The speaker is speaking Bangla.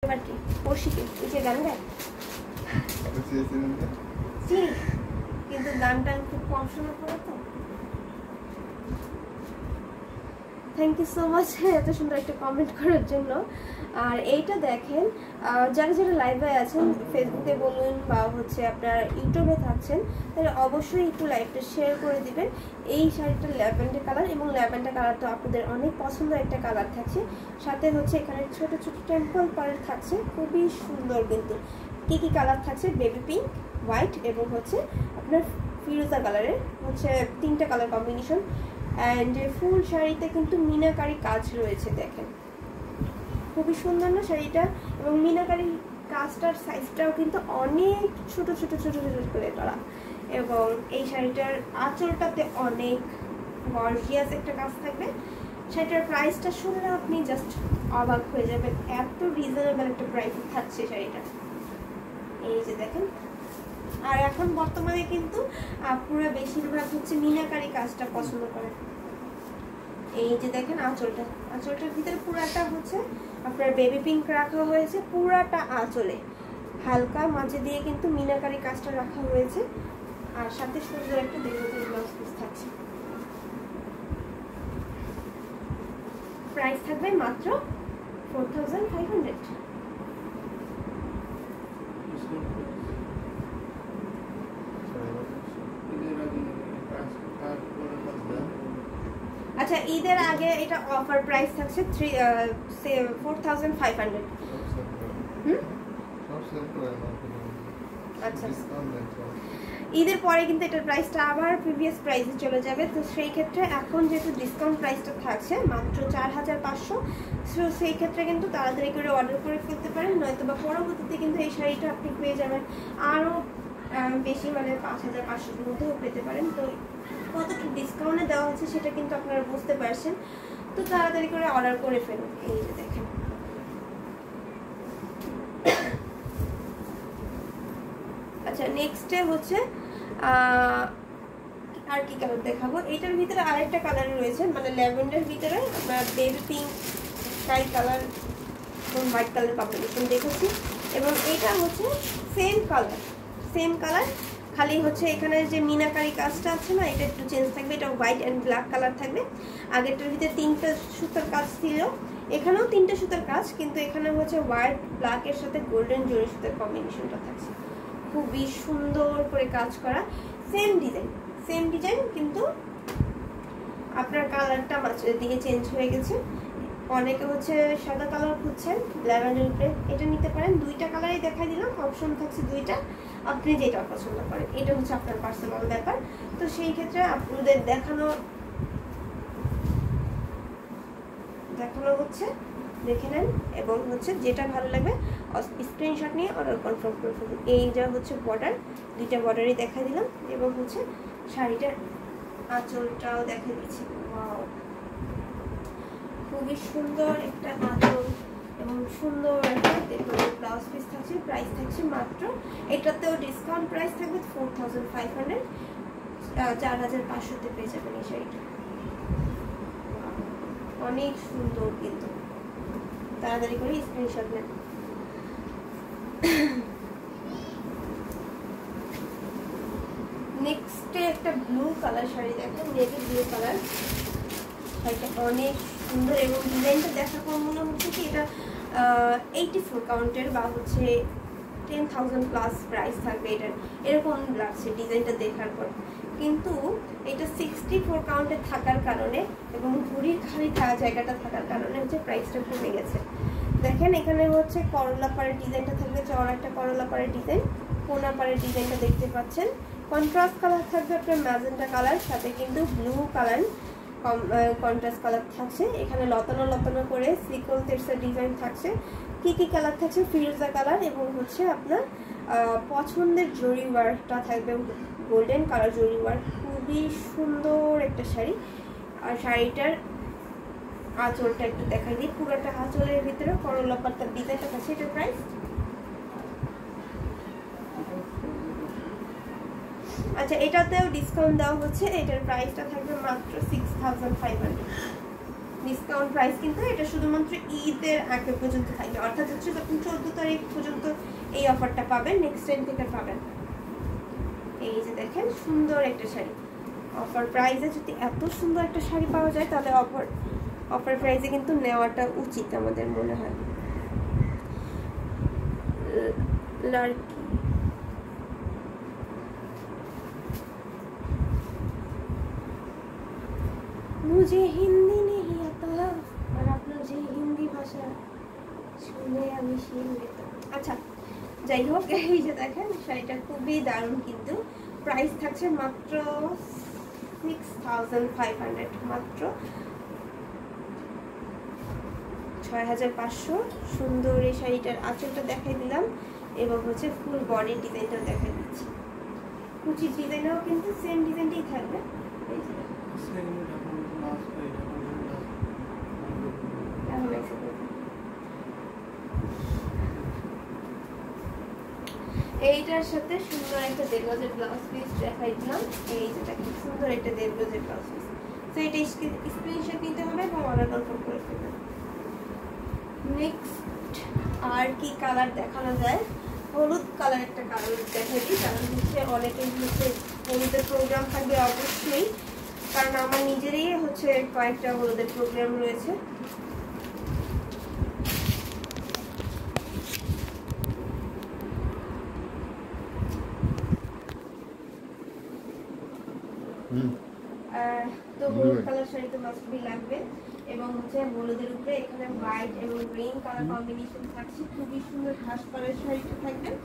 এবার কি পড়শিকে এই যে গান গায় কিন্তু গানটা খুব কম শোনা পড়ে তো। থ্যাংক ইউ সো মাচ এত সুন্দর একটা কমেন্ট করার জন্য। আর এইটা দেখেন, যারা যারা লাইভে আছেন ফেসবুকে বলুন বা হচ্ছে আপনার ইউটিউবে থাকছেন, তাহলে অবশ্যই একটু লাইভটা শেয়ার করে দিবেন। এই শাড়িটার ল্যাভেন্ডার কালার, এবং ল্যাভেন্ডার কালার তো আপনাদের অনেক পছন্দের একটা কালার থাকছে। সাথে হচ্ছে এখানে ছোট ছোট টেম্পল পাড়ের থাকছে, খুবই সুন্দর। কিন্তু কী কী কালার থাকছে, বেবি পিঙ্ক, হোয়াইট এবং হচ্ছে আপনার ফিরোজা কালারের হচ্ছে 3টা কালার কম্বিনেশন। অ্যান্ড ফুল শাড়িতে কিন্তু মিনাকারি কাজ রয়েছে, দেখেন খুবই সুন্দর না শাড়িটা। এবং মিনাকারি কাজটার সাইজটাও কিন্তু অনেক ছোট ছোট ছোট ছোট করে করা। এবং এই শাড়িটার আঁচলটাতে অনেক গর্জিয়াস একটা কাজ থাকবে। শাড়িটার প্রাইসটা শুনলে আপনি জাস্ট অবাক হয়ে যাবেন, এত রিজনেবল একটা প্রাইসে থাকছে শাড়িটা। এই যে দেখেন, আর এখন বর্তমানে কিন্তু পুরো বেশিরভাগ হচ্ছে মিনাকারি কাজটা পছন্দ করে। এই যে দেখেন আঁচলটা, আঁচলটার ভিতরে পুরাটা হচ্ছে আপনার বেবি পিঙ্ক রাখা হয়েছে, পুরাটা আঁচলে হালকা মাঝে দিয়ে কিন্তু মিনাকারি কাজটা রাখা হয়েছে। আর সাথে সুন্দর একটা ডিজাইন ব্লাউজ পিস থাকছে। প্রাইস থাকবে মাত্র 4500। আচ্ছা, ঈদের আগে এটা অফার প্রাইস থাকছে 4500। আচ্ছা, ঈদের পরে কিন্তু এটার প্রাইসটা আবার প্রিভিয়াস প্রাইসে চলে যাবে। তো সেই ক্ষেত্রে এখন যেহেতু ডিসকাউন্ট প্রাইসটা থাকছে মাত্র 4500, সো সেই ক্ষেত্রে কিন্তু তাড়াতাড়ি করে অর্ডার করে ফেলতে পারেন, নয়তো বা পরবর্তীতে কিন্তু এই শাড়িটা আপনি পেয়ে যাবেন আরও বেশি, মানে 5500-এর মধ্যেও পেতে পারেন। তো কতটা ডিসকাউন্টে দেওয়া হচ্ছে সেটা কিন্তু আপনারা বুঝতে পারছেন। তো তাড়াতাড়ি করে অর্ডার করে ফেলুন। এই যে দেখেন, আচ্ছা নেক্সটে হচ্ছে আর কি কালার দেখাবো। এটার ভিতরে আরেকটা কালার রয়েছে, মানে ল্যাভেন্ডার ভিতরে আমরা বেবি পিঙ্ক, স্কাই কালার এবং হোয়াইট কালার কম্বিনেশন দেখেছি। এবং এটা হচ্ছে সেম কালার, খালি হচ্ছে এখানে যে মিনাকারি কাজটা আছে না, এটা একটু চেঞ্জ থাকবে। এটা হোয়াইট অ্যান্ড ব্ল্যাক কালার থাকবে। আগেরটার ভিতরে 3টা সুতার কাজ ছিল, এখানেও 3টা সুতার কাজ, কিন্তু এখানে হচ্ছে হোয়াইট ব্ল্যাকের সাথে গোল্ডেন জরি সুতার কম্বিনেশনটা থাকছে। খুবই সুন্দর করে কাজ করা, সেম ডিজাইন কিন্তু আপনার কালারটা মাঝে দিয়ে চেঞ্জ হয়ে গেছে। অনেকে হচ্ছে সাদা কালার খুঁজছেন ল্যাভেন্ডার উপরে, এটা নিতে পারেন। 2টা কালারই দেখাই দিলাম, অপশন থাকছে 2টা, আপনি যেটা পছন্দ করেন। এটা হচ্ছে আপনার পার্সোনাল ব্যাপার। তো সেই ক্ষেত্রে আপনাদের দেখানো হচ্ছে, দেখে নেন এবং হচ্ছে যেটা ভালো লাগবে স্ক্রিনশট নিয়ে অর্ডার কনফার্ম করে ফেলুন। এই যা হচ্ছে বর্ডার, 2টা বর্ডারই দেখা দিলাম। এবং হচ্ছে শাড়িটার আঁচলটাও দেখা দিচ্ছি। ওয়াও, খুবই সুন্দর একটা আঁচল এবং সুন্দর একটা ব্লাউজ পিস থাকছে। প্রাইস থাকছে মাত্র, এটাতেও ডিসকাউন্ট প্রাইস থাকবে 4500, 4500-তে পেয়ে যাবেন এই শাড়িটা। অনেক সুন্দর, কিন্তু তাড়াতাড়ি করে স্ক্রিনশট নেন। নেক্সটে একটা ব্লু কালার শাড়ি দেখেন, নেভি ব্লু কালার। শাড়িটা অনেক সুন্দর এবং ডিজাইনটা দেখার পর মনে হচ্ছে কি এটা 84 কাউন্টের বা হচ্ছে 10,000+ প্রাইস থাকবে এটার, এরকম লাগছে ডিজাইনটা দেখার পর। কিন্তু এটা 64 কাউন্টে থাকার কারণে এবং ঘুড়ির খালি জায়গাটা থাকার কারণে হচ্ছে প্রাইসটা কমে গেছে। দেখেন এখানে হচ্ছে করলা পাড়ের ডিজাইনটা থাকবে, চওড়া একটা করলা পাড়ের ডিজাইন, কোনা পাড়ের ডিজাইনটা দেখতে পাচ্ছেন। কন্ট্রাস্ট কালার থাকবে আপনার ম্যাজেন্টা কালার, সাথে কিন্তু ব্লু কালার কন্ট্রাস্ট কালার থাকছে। এখানে লতানো করে সিকোয়েন্সের ডিজাইন থাকছে। কি কালার থাকছে, ফিরোজা কালার এবং হচ্ছে আপনার পছন্দের জরি ওয়ার্কটা থাকবে, গোল্ডেন কালার জরি ওয়ার্ক। খুবই সুন্দর একটা শাড়ি। আর শাড়িটার আঁচলটা একটু দেখাই দিই, পুরোটা আঁচলের ভিতরে করলা পাতার ডিজাইনটা থাকছে। এটার প্রাইস আচ্ছা, এটাতেও ডিসকাউন্ট দেওয়া হচ্ছে, এটার প্রাইসটা থাকবে মাত্র 6500। ডিসকাউন্ট প্রাইস, কিন্তু এটা শুধুমাত্র ঈদের আগে পর্যন্ত থাকবে, অর্থাৎ হচ্ছে যখন 14 তারিখ পর্যন্ত এই অফারটা পাবেন, নেক্সট টাইম থেকে পাবেন। এই যে দেখেন সুন্দর একটা শাড়ি, অফার প্রাইসে যদি এত সুন্দর একটা শাড়ি পাওয়া যায় তাহলে অফার প্রাইসে কিন্তু নেওয়াটা উচিত আমাদের মনে হয়। লাড়কি मुझे हिंदी नहीं आता और आप मुझे हिंदी भाषा শুনে আমি শিখতে। আচ্ছা যাই হোক, এই যে দেখেন শাড়িটা খুবই দারুণ, কিন্তু প্রাইস থাকছে মাত্র 6500, মাত্র 6500। সুন্দর এই শাড়িটার আঁচলটা দেখাই দিলাম এবং হচ্ছে ফুল বডি ডিজাইনটাও দেখাই দিচ্ছি। কুচির ডিজাইনও কিন্তু সেম ডিজাইনটাই থাকবে। এই যে এইটার সাথে সুন্দর একটা 1.5 গজের ব্লাউজ পিস দেখাই দিলাম। এই যে দেখেন সুন্দর একটা 1.5 গজের ব্লাউজ পিস। তো এটা স্ক্রিনশট নিতে হবে এবং অর্ডার কনফার্ম করে ফেলবেন। নেক্সট আর কি কালার দেখানো যায়? হলুদ কালার একটা কালার দেখাই দিই, কারণ হচ্ছে অনেকেই হচ্ছে হলুদের প্রোগ্রাম থাকবে অবশ্যই, কারণ আমার নিজেরই হচ্ছে কয়েকটা হলুদের প্রোগ্রাম রয়েছে। তো হলুদ কালার শাড়ি তো মাস্ট বি লাগবে, এবং হচ্ছে হলুদের উপরে এখানে হোয়াইট এবং গ্রিন কালার কম্বিনেশন থাকছে, খুবই সুন্দর ঘাস কালার শাড়িটা থাকবে।